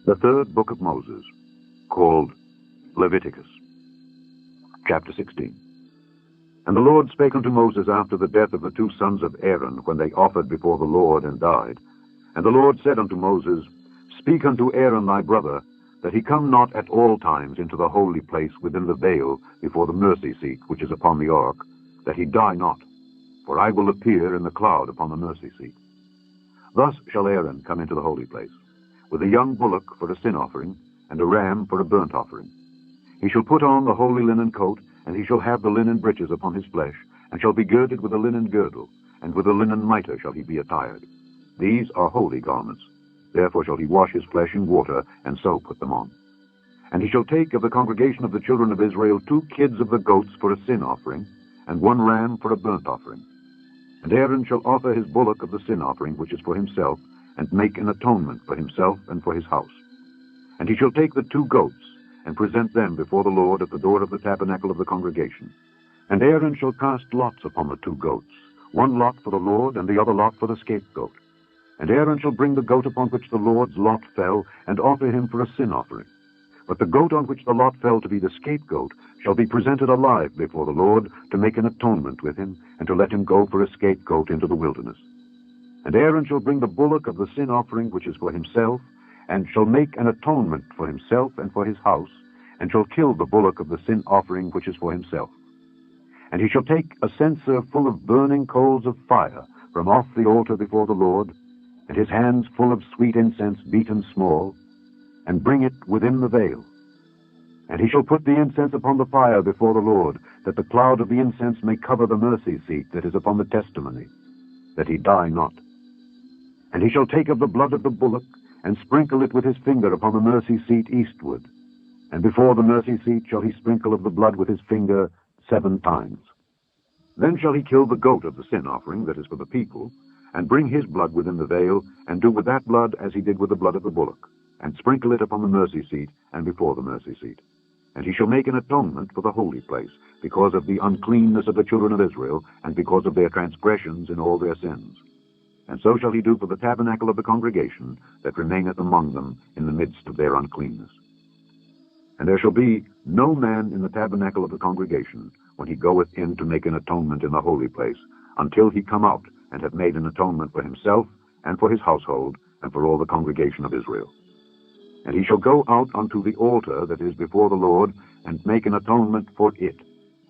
The third book of Moses, called Leviticus, chapter 16. And the Lord spake unto Moses after the death of the two sons of Aaron, when they offered before the Lord and died. And the Lord said unto Moses, Speak unto Aaron thy brother, that he come not at all times into the holy place within the veil before the mercy seat which is upon the ark, that he die not. For I will appear in the cloud upon the mercy seat. Thus shall Aaron come into the holy place, with a young bullock for a sin offering, and a ram for a burnt offering. He shall put on the holy linen coat, and he shall have the linen breeches upon his flesh, and shall be girded with a linen girdle, and with a linen mitre shall he be attired. These are holy garments. Therefore shall he wash his flesh in water, and so put them on. And he shall take of the congregation of the children of Israel 2 kids of the goats for a sin offering, and 1 ram for a burnt offering. And Aaron shall offer his bullock of the sin offering, which is for himself, and make an atonement for himself and for his house. And he shall take the 2 goats, and present them before the Lord at the door of the tabernacle of the congregation. And Aaron shall cast lots upon the 2 goats, 1 lot for the Lord, and the other lot for the scapegoat. And Aaron shall bring the goat upon which the Lord's lot fell, and offer him for a sin offering. But the goat on which the lot fell to be the scapegoat shall be presented alive before the Lord, to make an atonement with him, and to let him go for a scapegoat into the wilderness. And Aaron shall bring the bullock of the sin offering which is for himself, and shall make an atonement for himself and for his house, and shall kill the bullock of the sin offering which is for himself. And he shall take a censer full of burning coals of fire from off the altar before the Lord, and his hands full of sweet incense beaten small, and bring it within the veil. And he shall put the incense upon the fire before the Lord, that the cloud of the incense may cover the mercy seat that is upon the testimony, that he die not. And he shall take of the blood of the bullock, and sprinkle it with his finger upon the mercy seat eastward. And before the mercy seat shall he sprinkle of the blood with his finger 7 times. Then shall he kill the goat of the sin offering that is for the people, and bring his blood within the veil, and do with that blood as he did with the blood of the bullock, and sprinkle it upon the mercy seat and before the mercy seat. And he shall make an atonement for the holy place, because of the uncleanness of the children of Israel, and because of their transgressions in all their sins. And so shall he do for the tabernacle of the congregation that remaineth among them in the midst of their uncleanness. And there shall be no man in the tabernacle of the congregation, when he goeth in to make an atonement in the holy place, until he come out and have made an atonement for himself, and for his household, and for all the congregation of Israel. And he shall go out unto the altar that is before the Lord, and make an atonement for it,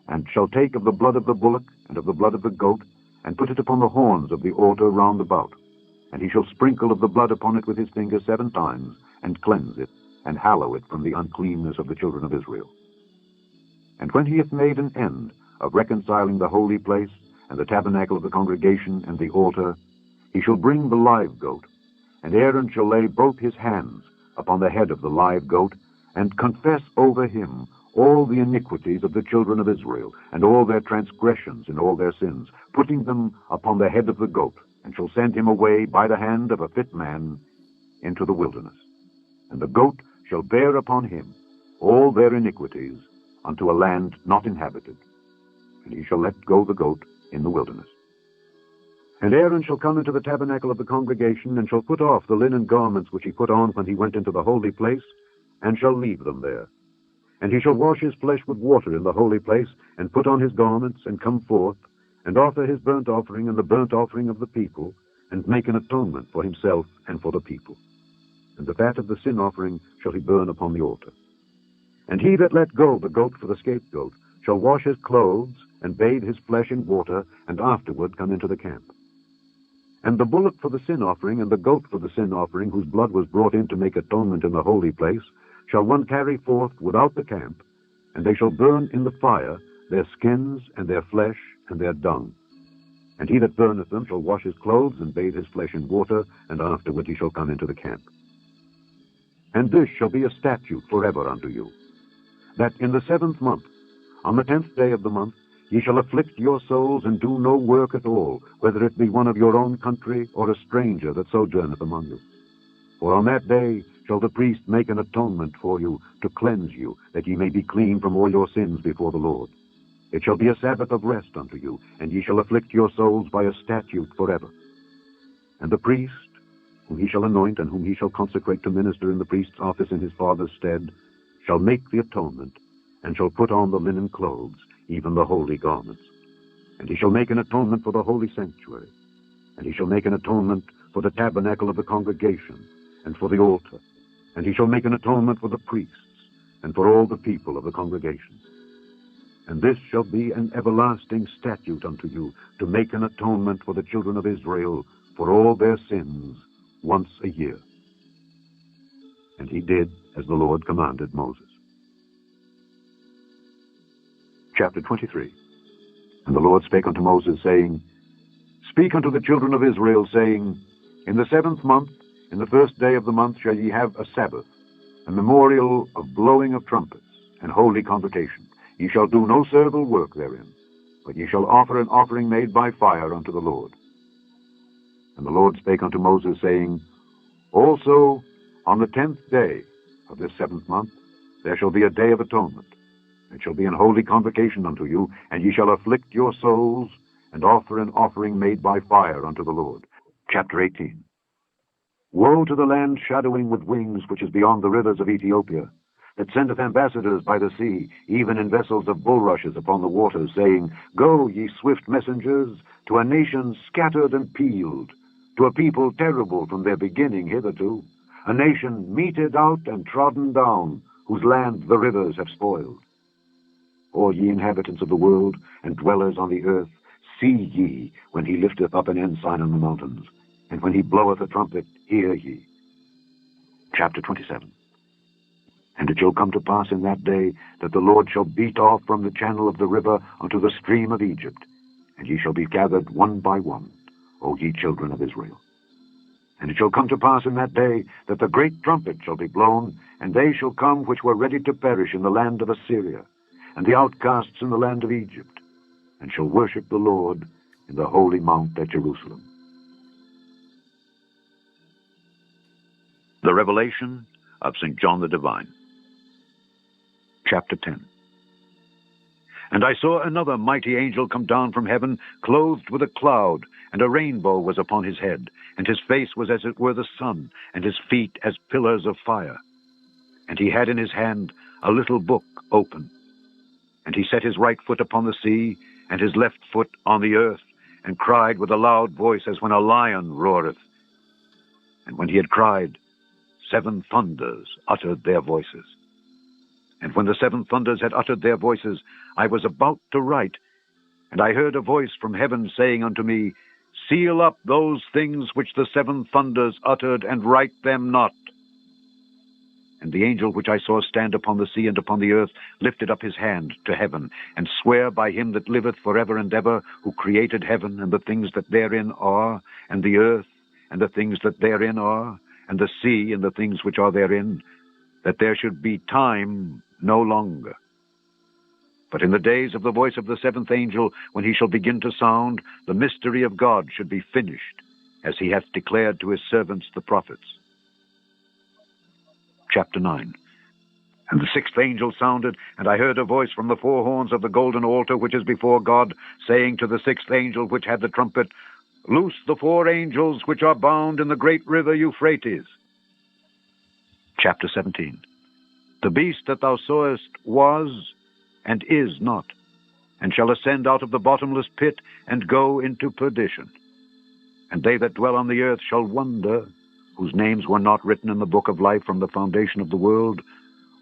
and shall take of the blood of the bullock, and of the blood of the goat, and put it upon the horns of the altar round about. And he shall sprinkle of the blood upon it with his finger 7 times, and cleanse it, and hallow it from the uncleanness of the children of Israel. And when he hath made an end of reconciling the holy place, and the tabernacle of the congregation, and the altar, he shall bring the live goat, and Aaron shall lay both his hands upon the head of the live goat, and confess over him all the iniquities of the children of Israel, and all their transgressions and all their sins, putting them upon the head of the goat, and shall send him away by the hand of a fit man into the wilderness. And the goat shall bear upon him all their iniquities unto a land not inhabited, and he shall let go the goat in the wilderness. And Aaron shall come into the tabernacle of the congregation, and shall put off the linen garments which he put on when he went into the holy place, and shall leave them there. And he shall wash his flesh with water in the holy place, and put on his garments, and come forth, and offer his burnt offering and the burnt offering of the people, and make an atonement for himself and for the people. And the fat of the sin offering shall he burn upon the altar. And he that let go the goat for the scapegoat shall wash his clothes, and bathe his flesh in water, and afterward come into the camp. And the bullock for the sin offering, and the goat for the sin offering, whose blood was brought in to make atonement in the holy place, shall one carry forth without the camp, and they shall burn in the fire their skins, and their flesh, and their dung. And he that burneth them shall wash his clothes, and bathe his flesh in water, and afterward he shall come into the camp. And this shall be a statute forever unto you, that in the 7th month, on the 10th day of the month, ye shall afflict your souls, and do no work at all, whether it be one of your own country, or a stranger that sojourneth among you. For on that day shall the priest make an atonement for you, to cleanse you, that ye may be clean from all your sins before the Lord. It shall be a Sabbath of rest unto you, and ye shall afflict your souls by a statute forever. And the priest whom he shall anoint and whom he shall consecrate to minister in the priest's office in his father's stead, shall make the atonement, and shall put on the linen clothes, even the holy garments. And he shall make an atonement for the holy sanctuary, and he shall make an atonement for the tabernacle of the congregation, and for the altar, and he shall make an atonement for the priests, and for all the people of the congregation. And this shall be an everlasting statute unto you, to make an atonement for the children of Israel for all their sins once a year. And he did as the Lord commanded Moses. Chapter 23. And the Lord spake unto Moses, saying, Speak unto the children of Israel, saying, In the 7th month, in the 1st day of the month, shall ye have a Sabbath, a memorial of blowing of trumpets, and holy convocation. Ye shall do no servile work therein, but ye shall offer an offering made by fire unto the Lord. And the Lord spake unto Moses, saying, Also on the 10th day of this 7th month there shall be a day of atonement. It shall be an holy convocation unto you, and ye shall afflict your souls, and offer an offering made by fire unto the Lord. Chapter 18. Woe to the land shadowing with wings, which is beyond the rivers of Ethiopia, that sendeth ambassadors by the sea, even in vessels of bulrushes upon the waters, saying, Go, ye swift messengers, to a nation scattered and peeled, to a people terrible from their beginning hitherto, a nation meted out and trodden down, whose land the rivers have spoiled. All ye inhabitants of the world, and dwellers on the earth, see ye, when he lifteth up an ensign on the mountains, and when he bloweth a trumpet, hear ye. Chapter 27. And it shall come to pass in that day, that the Lord shall beat off from the channel of the river unto the stream of Egypt, and ye shall be gathered one by one, O ye children of Israel. And it shall come to pass in that day, that the great trumpet shall be blown, and they shall come which were ready to perish in the land of Assyria, and the outcasts in the land of Egypt, and shall worship the Lord in the holy mount at Jerusalem. The Revelation of St. John the Divine. Chapter 10. And I saw another mighty angel come down from heaven, clothed with a cloud, and a rainbow was upon his head, and his face was as it were the sun, and his feet as pillars of fire. And he had in his hand a little book open. And he set his right foot upon the sea, and his left foot on the earth, and cried with a loud voice, as when a lion roareth. And when he had cried, 7 thunders uttered their voices. And when the 7 thunders had uttered their voices, I was about to write, and I heard a voice from heaven saying unto me, Seal up those things which the 7 thunders uttered, and write them not. And the angel which I saw stand upon the sea and upon the earth lifted up his hand to heaven, and sware by him that liveth forever and ever, who created heaven and the things that therein are, and the earth and the things that therein are, and the sea and the things which are therein, that there should be time no longer. But in the days of the voice of the 7th angel, when he shall begin to sound, the mystery of God should be finished, as he hath declared to his servants the prophets. Chapter 9. And the 6th angel sounded, and I heard a voice from the 4 horns of the golden altar which is before God, saying to the 6th angel which had the trumpet, Loose the 4 angels which are bound in the great river Euphrates. Chapter 17. The beast that thou sawest was, and is not, and shall ascend out of the bottomless pit, and go into perdition. And they that dwell on the earth shall wonder, whose names were not written in the book of life from the foundation of the world,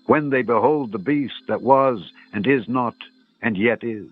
when they behold the beast that was, and is not, and yet is.